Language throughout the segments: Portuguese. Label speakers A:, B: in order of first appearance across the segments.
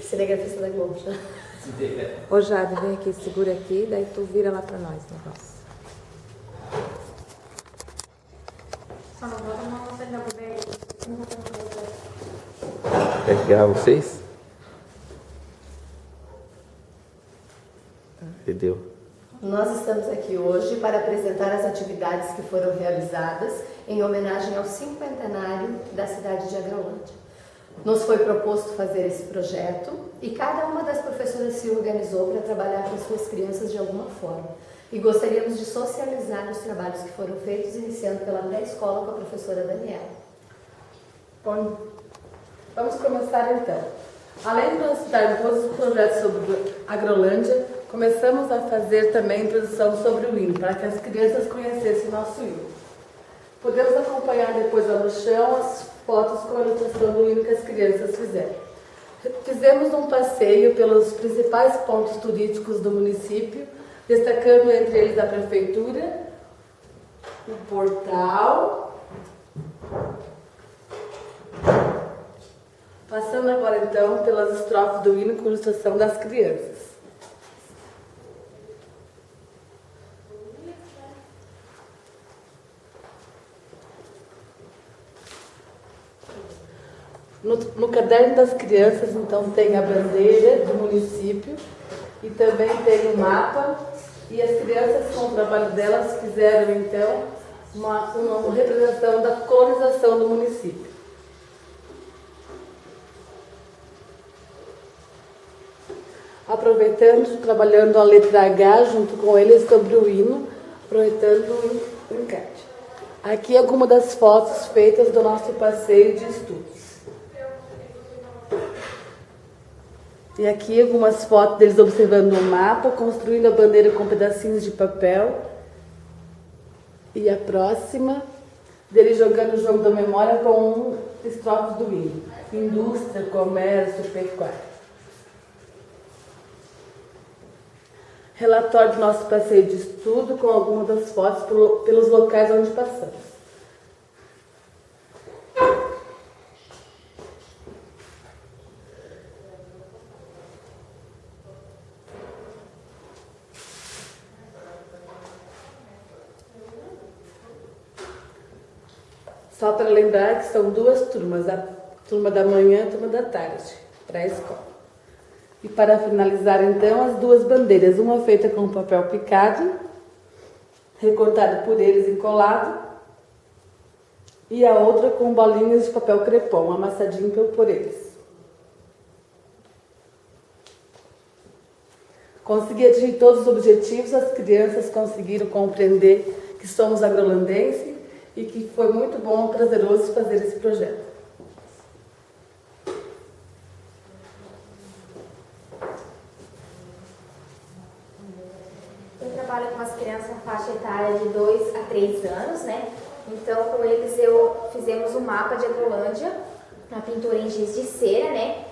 A: Cinegrafista da Globo.
B: Ô Jade, vem aqui, segura aqui, daí tu vira lá pra nós o negócio.
C: Só não bota a mão na frente da bobeira.
D: Quer que grava vocês? Entendeu?
A: Nós estamos aqui hoje para apresentar as atividades que foram realizadas em homenagem ao cinquentenário da cidade de Agrolândia. Nos foi proposto fazer esse projeto e cada uma das professoras se organizou para trabalhar com suas crianças de alguma forma. E gostaríamos de socializar os trabalhos que foram feitos, iniciando pela pré-escola com a professora Daniela.
E: Bom, vamos começar então. Além de nós citarmos todos os projetos sobre Agrolândia, começamos a fazer também introdução sobre o hino, para que as crianças conhecessem o nosso hino. Podemos acompanhar depois lá no chão as fotos com a ilustração do hino que as crianças fizeram. Fizemos um passeio pelos principais pontos turísticos do município, destacando entre eles a prefeitura, o portal. Passando agora então pelas estrofes do hino com ilustração das crianças. No caderno das crianças, então, tem a bandeira do município e também tem o mapa. E as crianças, com o trabalho delas, fizeram, então, uma representação da colonização do município. Aproveitando, trabalhando a letra H junto com eles sobre o hino, aproveitando o encarte. Aqui algumas das fotos feitas do nosso passeio de estudos. E aqui algumas fotos deles observando o mapa, construindo a bandeira com pedacinhos de papel. E a próxima, deles jogando o jogo da memória com um estrofe do hino. Indústria, comércio, pecuária. Relatório do nosso passeio de estudo com algumas das fotos pelos locais onde passamos. Só para lembrar que são duas turmas, a turma da manhã e a turma da tarde, para a escola. E para finalizar, então, as duas bandeiras, uma feita com papel picado, recortado por eles e colado, e a outra com bolinhas de papel crepom, amassadinho por eles. Consegui atingir todos os objetivos, as crianças conseguiram compreender que somos agrolandenses e que foi muito bom e prazeroso fazer esse projeto.
C: Eu trabalho com as crianças na faixa etária de 2 a 3 anos, né? Então, com eles fizemos um mapa de Agrolândia, uma pintura em giz de cera, né?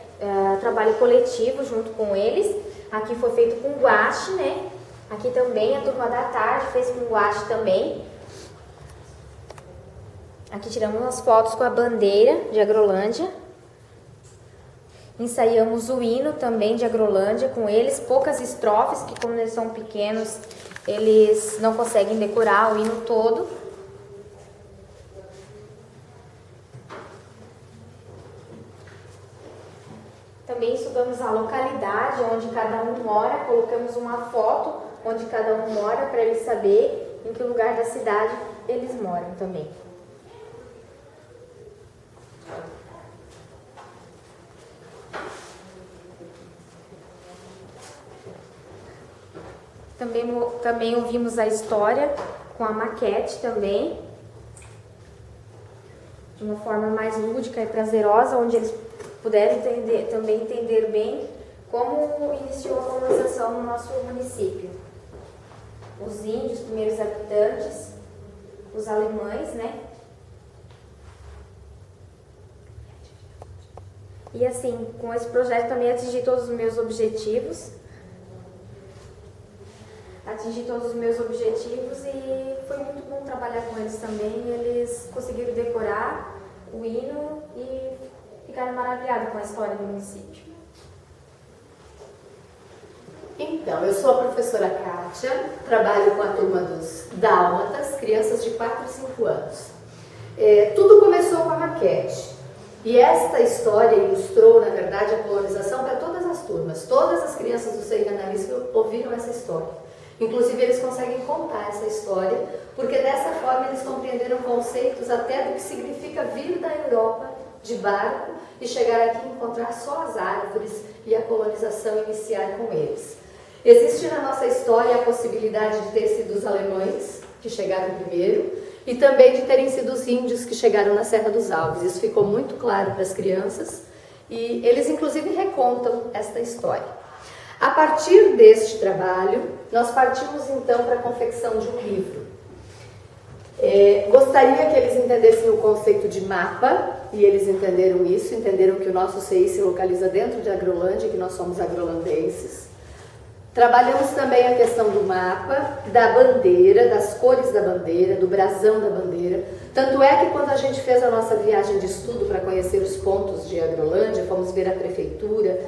C: Trabalho coletivo junto com eles. Aqui foi feito com guache, né? Aqui também a turma da tarde fez com guache também. Aqui tiramos umas fotos com a bandeira de Agrolândia. Ensaiamos o hino também de Agrolândia com eles. Poucas estrofes, que como eles são pequenos, eles não conseguem decorar o hino todo. Também estudamos a localidade onde cada um mora. Colocamos uma foto onde cada um mora para eles saberem em que lugar da cidade eles moram também. Também ouvimos a história com a maquete também, de uma forma mais lúdica e prazerosa, onde eles puderam entender bem como iniciou a colonização no nosso município. Os índios, os primeiros habitantes, os alemães, né? E assim, com esse projeto também atingi todos os meus objetivos. E foi muito bom trabalhar com eles também. Eles conseguiram decorar o hino e ficaram maravilhados com a história do município.
A: Então, eu sou a professora Kátia, trabalho com a turma dos dálmatas, crianças de 4 e 5 anos. Tudo começou com a maquete. E esta história ilustrou, na verdade, a colonização para todas as turmas. Todas as crianças do Seio Analista ouviram essa história. Inclusive, eles conseguem contar essa história, porque dessa forma eles compreenderam conceitos até do que significa vir da Europa de barco e chegar aqui e encontrar só as árvores e a colonização iniciar com eles. Existe na nossa história a possibilidade de ter sido os alemães, que chegaram primeiro, e também de terem sido os índios que chegaram na Serra dos Alves. Isso ficou muito claro para as crianças e eles inclusive recontam esta história. A partir deste trabalho, nós partimos então para a confecção de um livro. Gostaria que eles entendessem o conceito de mapa, e eles entenderam isso, entenderam que o nosso CI se localiza dentro de Agrolândia, que nós somos agrolandenses. Trabalhamos também a questão do mapa, da bandeira, das cores da bandeira, do brasão da bandeira. Tanto é que quando a gente fez a nossa viagem de estudo para conhecer os pontos de Agrolândia, fomos ver a prefeitura,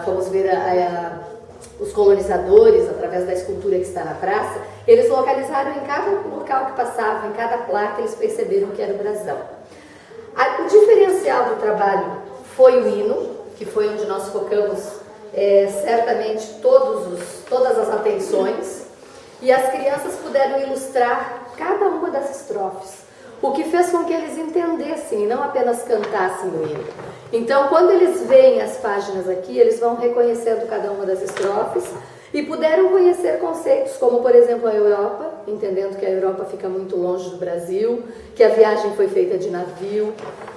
A: fomos ver os colonizadores através da escultura que está na praça, eles localizaram em cada local que passava, em cada placa, eles perceberam que era o brasão. O diferencial do trabalho foi o hino, que foi onde nós focamos certamente todas as atenções, e as crianças puderam ilustrar cada uma das estrofes, o que fez com que eles entendessem e não apenas cantassem o hino. Então, quando eles veem as páginas aqui, eles vão reconhecendo cada uma das estrofes e puderam conhecer conceitos como, por exemplo, a Europa, entendendo que a Europa fica muito longe do Brasil, que a viagem foi feita de navio.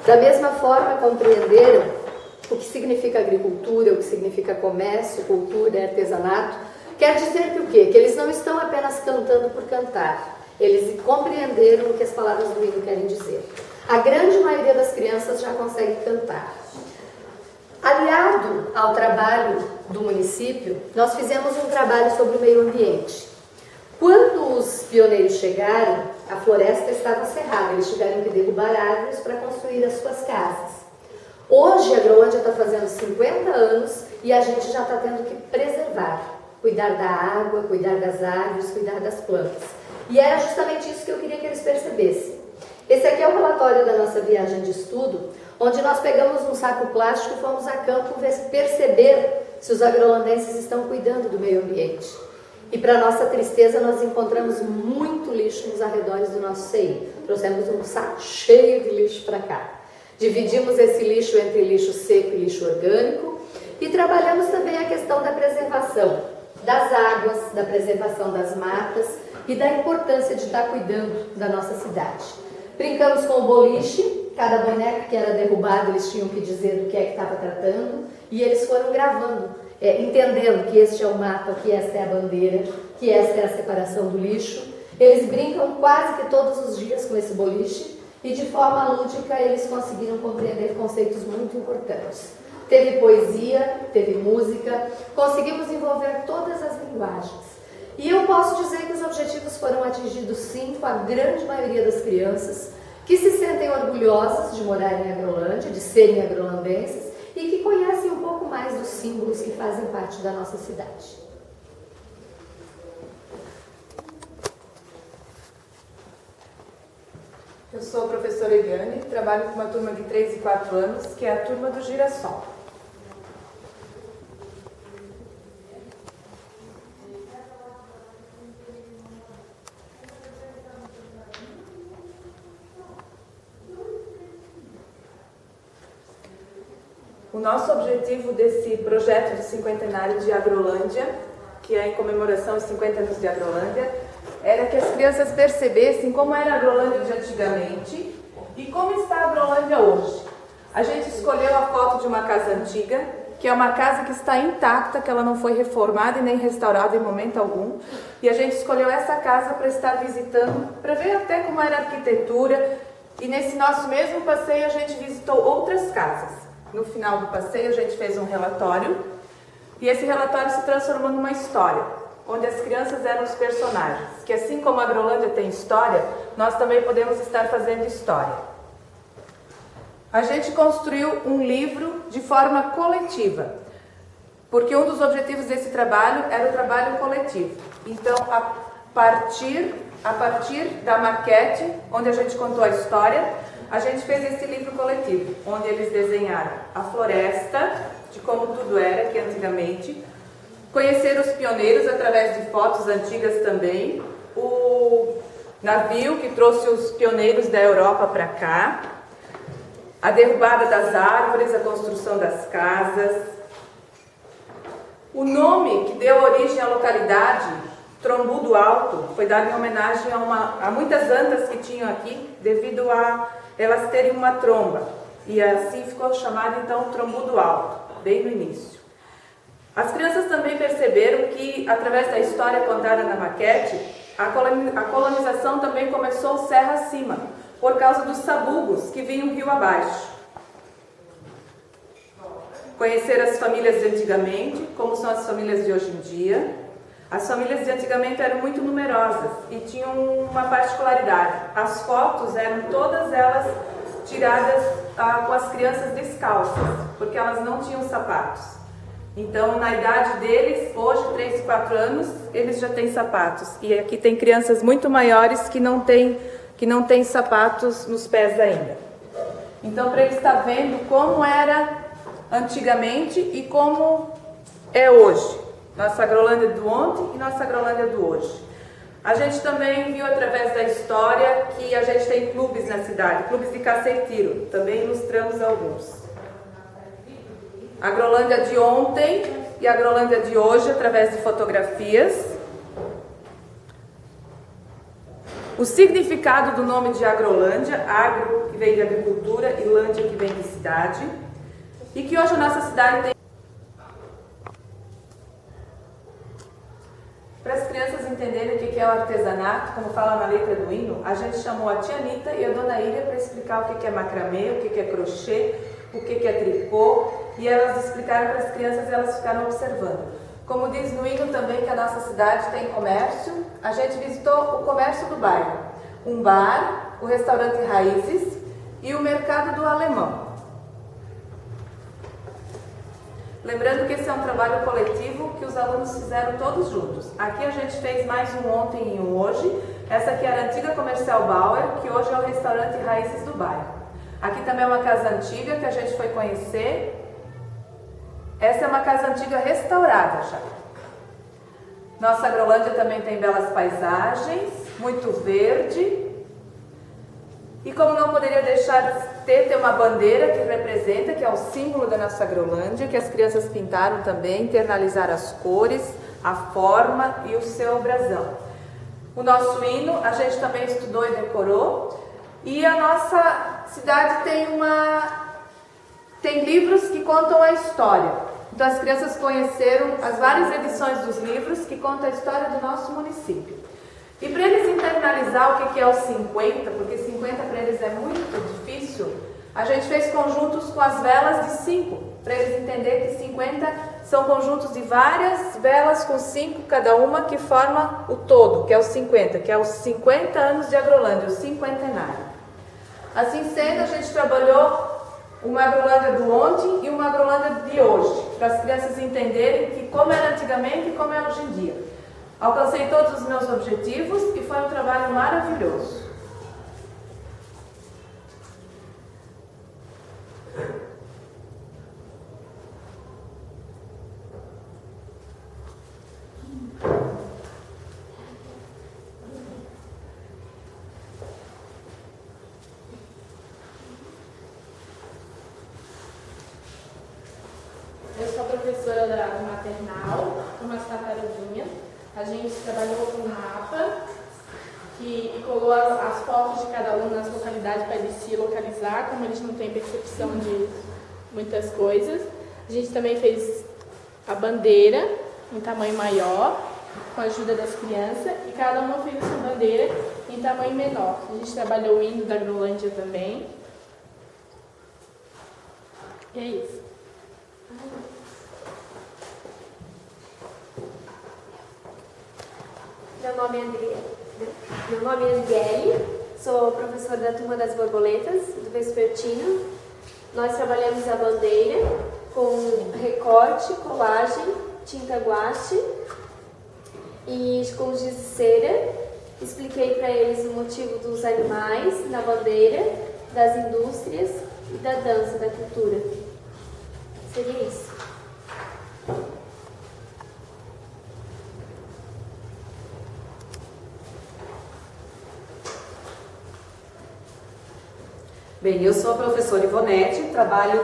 A: Da mesma forma, compreenderam o que significa agricultura, o que significa comércio, cultura, artesanato. Quer dizer que o quê? Que eles não estão apenas cantando por cantar. Eles compreenderam o que as palavras do hino querem dizer. A grande maioria das crianças já consegue cantar. Aliado ao trabalho do município, nós fizemos um trabalho sobre o meio ambiente. Quando os pioneiros chegaram, a floresta estava cerrada, eles tiveram que derrubar árvores para construir as suas casas. Hoje a Agrolândia está fazendo 50 anos e a gente já está tendo que preservar, cuidar da água, cuidar das árvores, cuidar das plantas. E era justamente isso que eu queria que eles percebessem. Esse aqui é o relatório da nossa viagem de estudo, onde nós pegamos um saco plástico e fomos a campo perceber se os agrolandenses estão cuidando do meio ambiente. E para nossa tristeza, nós encontramos muito lixo nos arredores do nosso CI. Trouxemos um saco cheio de lixo para cá. Dividimos esse lixo entre lixo seco e lixo orgânico e trabalhamos também a questão da preservação das águas, da preservação das matas e da importância de estar cuidando da nossa cidade. Brincamos com o boliche, cada boneca que era derrubado eles tinham que dizer do que é que estava tratando e eles foram gravando, entendendo que este é o mapa, que esta é a bandeira, que esta é a separação do lixo. Eles brincam quase que todos os dias com esse boliche. E de forma lúdica eles conseguiram compreender conceitos muito importantes. Teve poesia, teve música, conseguimos envolver todas as linguagens. E eu posso dizer que os objetivos foram atingidos sim com a grande maioria das crianças que se sentem orgulhosas de morar em Agrolândia, de serem agrolandenses e que conhecem um pouco mais dos símbolos que fazem parte da nossa cidade.
B: Eu sou a professora Eliane, trabalho com uma turma de 3 e 4 anos, que é a turma do Girassol. O nosso objetivo desse projeto do cinquentenário de Agrolândia, que é em comemoração aos 50 anos de Agrolândia, era que as crianças percebessem como era a Agrolândia de antigamente e como está a Agrolândia hoje. A gente escolheu a foto de uma casa antiga, que é uma casa que está intacta, que ela não foi reformada e nem restaurada em momento algum. E a gente escolheu essa casa para estar visitando, para ver até como era a arquitetura. E nesse nosso mesmo passeio a gente visitou outras casas. No final do passeio a gente fez um relatório e esse relatório se transformou numa história, onde as crianças eram os personagens, que assim como a Agrolândia tem história, nós também podemos estar fazendo história. a gente construiu um livro de forma coletiva, porque um dos objetivos desse trabalho era o trabalho coletivo. Então, a partir da maquete, onde a gente contou a história, a gente fez esse livro coletivo, onde eles desenharam a floresta, de como tudo era aqui antigamente, conheceram os pioneiros através de fotos antigas também, o navio que trouxe os pioneiros da Europa para cá, a derrubada das árvores, a construção das casas, o nome que deu origem à localidade, Trombudo Alto, foi dado em homenagem a muitas antas que tinham aqui, devido a elas terem uma tromba, e assim ficou chamado então Trombudo Alto, bem no início. As crianças também perceberam que, através da história contada na maquete, a colonização também começou serra acima, por causa dos sabugos que vinham rio abaixo. Conhecer as famílias de antigamente, como são as famílias de hoje em dia. As famílias de antigamente eram muito numerosas e tinham uma particularidade. As fotos eram todas elas tiradas com as crianças descalças, porque elas não tinham sapatos. Então, na idade deles, hoje, 3 e 4 anos, eles já têm sapatos. E aqui tem crianças muito maiores que não têm sapatos nos pés ainda. Então, para eles estar vendo como era antigamente e como é hoje. Nossa Agrolândia do ontem e nossa Agrolândia do hoje. A gente também viu através da história que a gente tem clubes na cidade, clubes de caça e tiro. Também ilustramos alguns. A Agrolândia de ontem e a Agrolândia de hoje através de fotografias. O significado do nome de Agrolândia, agro que vem de agricultura e lândia que vem de cidade. E que hoje a nossa cidade tem... Para as crianças entenderem o que é o artesanato, como fala na letra do hino, a gente chamou a tia Anitta e a dona Ilha para explicar o que é macramê, o que é crochê, o que é tricô, e elas explicaram para as crianças e elas ficaram observando. Como diz no hino também que a nossa cidade tem comércio, a gente visitou o comércio do bairro, um bar, o restaurante Raízes e o mercado do Alemão. Lembrando que esse é um trabalho coletivo que os alunos fizeram todos juntos. Aqui a gente fez mais um ontem e um hoje. Essa aqui era a antiga Comercial Bauer, que hoje é o restaurante Raízes do bairro. Aqui também é uma casa antiga que a gente foi conhecer. Essa é uma casa antiga restaurada já. Nossa Agrolândia também tem belas paisagens, muito verde. E como não poderia deixar de ter uma bandeira que representa, que é o símbolo da nossa Agrolândia, que as crianças pintaram também, internalizaram as cores, a forma e o seu brasão. O nosso hino a gente também estudou e decorou. E a nossa cidade tem livros que contam a história. Então as crianças conheceram as várias edições dos livros que contam a história do nosso município. E para eles internalizar o que é o 50, porque 50 para eles é muito difícil, a gente fez conjuntos com as velas de 5, para eles entenderem que 50 são conjuntos de várias velas com 5 cada uma, que forma o todo, que é o 50, que é os 50 anos de Agrolândia, o cinquentenário. Assim sendo, a gente trabalhou uma Agrolândia do ontem e uma Agrolândia de hoje, para as crianças entenderem que como era antigamente e como é hoje em dia. Alcancei todos os meus objetivos e foi um trabalho maravilhoso.
D: Eu sou professora do maternal, umas tartaruguinhas. A gente trabalhou com um mapa e colou as fotos de cada um nas localidades para eles se localizar, como eles não têm percepção de muitas coisas. A gente também fez a bandeira em tamanho maior, com a ajuda das crianças, e cada uma fez a sua bandeira em tamanho menor. A gente trabalhou o hino da Agrolândia também. E é isso.
F: Meu nome é Andriele, sou professora da Turma das Borboletas, do Vespertino. Nós trabalhamos a bandeira com recorte, colagem, tinta guache e com giz de cera. Expliquei para eles o motivo dos animais na bandeira, das indústrias e da dança, da cultura. Seria isso.
G: Bem, eu sou a professora Ivonete, trabalho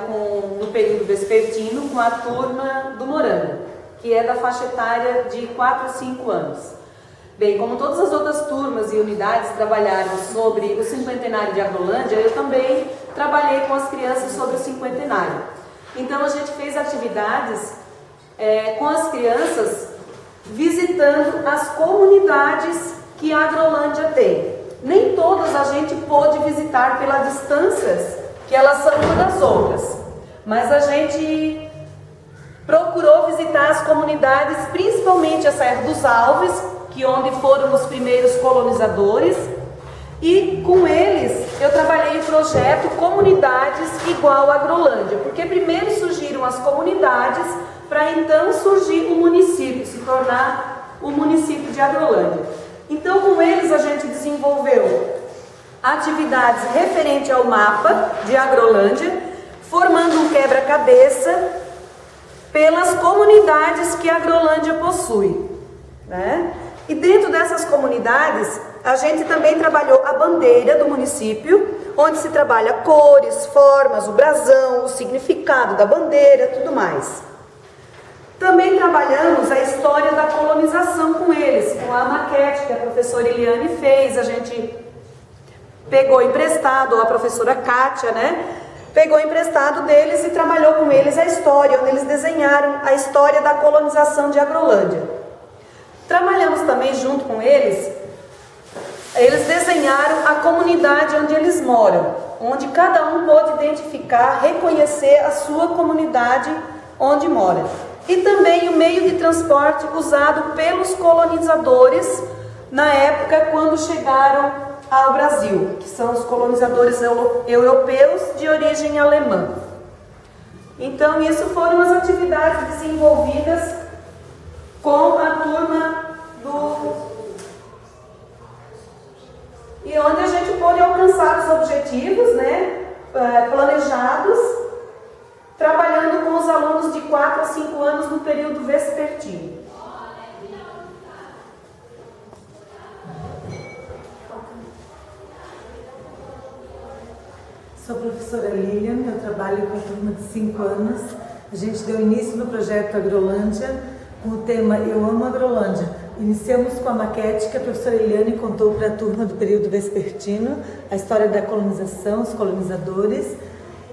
G: no período vespertino com a turma do Morango, que é da faixa etária de 4 a 5 anos. Bem, como todas as outras turmas e unidades trabalharam sobre o cinquentenário de Agrolândia, eu também trabalhei com as crianças sobre o cinquentenário. Então a gente fez atividades com as crianças visitando as comunidades que a Agrolândia tem. Nem todas a gente pôde visitar pelas distâncias que elas são umas das outras, mas a gente procurou visitar as comunidades, principalmente a Serra dos Alves, que onde foram os primeiros colonizadores, e com eles eu trabalhei o projeto Comunidades Igual Agrolândia, porque primeiro surgiram as comunidades para então surgir o município, se tornar o município de Agrolândia. Então, com eles a gente desenvolveu atividades referente ao mapa de Agrolândia, formando um quebra-cabeça pelas comunidades que a Agrolândia possui, né? E dentro dessas comunidades, a gente também trabalhou a bandeira do município, onde se trabalha cores, formas, o brasão, o significado da bandeira, tudo mais. Também trabalhamos a história da colonização com eles, com a maquete que a professora Eliane fez, a gente pegou emprestado, ou a professora Kátia, né? Pegou emprestado deles e trabalhou com eles a história, onde eles desenharam a história da colonização de Agrolândia. Trabalhamos também junto com eles, eles desenharam a comunidade onde eles moram, onde cada um pôde identificar, reconhecer a sua comunidade onde mora. E também o meio de transporte usado pelos colonizadores na época quando chegaram ao Brasil, que são os colonizadores europeus de origem alemã. Então, isso foram as atividades desenvolvidas com a turma E onde a gente pôde alcançar os objetivos, né, planejados, trabalhando com os alunos de 4 a 5 anos no período vespertino.
H: Sou a professora Lilian, eu trabalho com a turma de 5 anos. A gente deu início no projeto Agrolândia com o tema Eu Amo Agrolândia. Iniciamos com a maquete que a professora Eliane contou para a turma do período vespertino, a história da colonização, os colonizadores.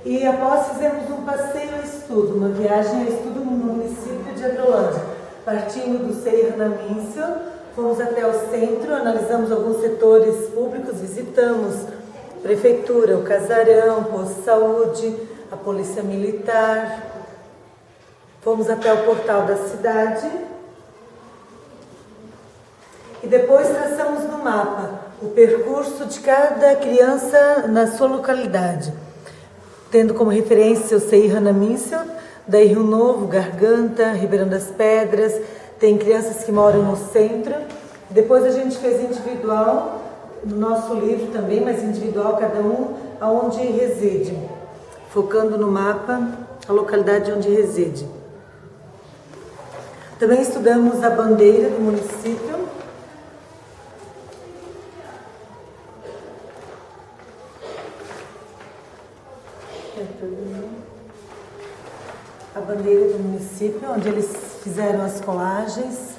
H: E após fizemos um passeio a estudo, uma viagem a estudo no município de Agrolândia. Partindo do Serra da Míncia, fomos até o centro, analisamos alguns setores públicos, visitamos prefeitura, o casarão, o posto de saúde, a polícia militar. Fomos até o portal da cidade. E depois traçamos no mapa o percurso de cada criança na sua localidade, tendo como referência o Serra da Míncia, daí Rio Novo, Garganta, Ribeirão das Pedras. Tem crianças que moram no centro. Depois a gente fez individual, no nosso livro também, mas individual, cada um aonde reside, focando no mapa a localidade onde reside. Também estudamos a bandeira do município. A bandeira do município, onde eles fizeram as colagens.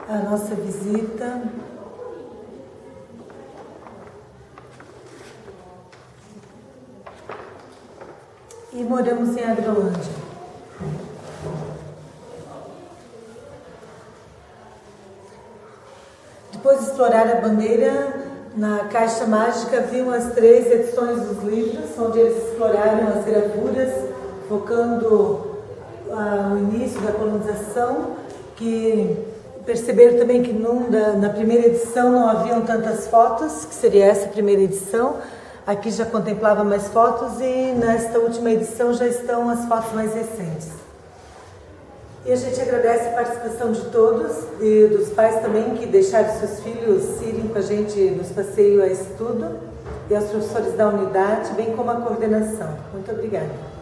H: A nossa visita. E moramos em Agrolândia. Depois de explorar a bandeira, na Caixa Mágica viam as 3 edições dos livros, onde eles exploraram as gravuras, focando o início da colonização, que perceberam também que na primeira edição não haviam tantas fotos, que seria essa primeira edição, Aqui já contemplava mais fotos e nesta última edição já estão as fotos mais recentes. E a gente agradece a participação de todos e dos pais também que deixaram seus filhos irem com a gente nos passeios a estudo e aos professores da unidade, bem como a coordenação. Muito obrigada.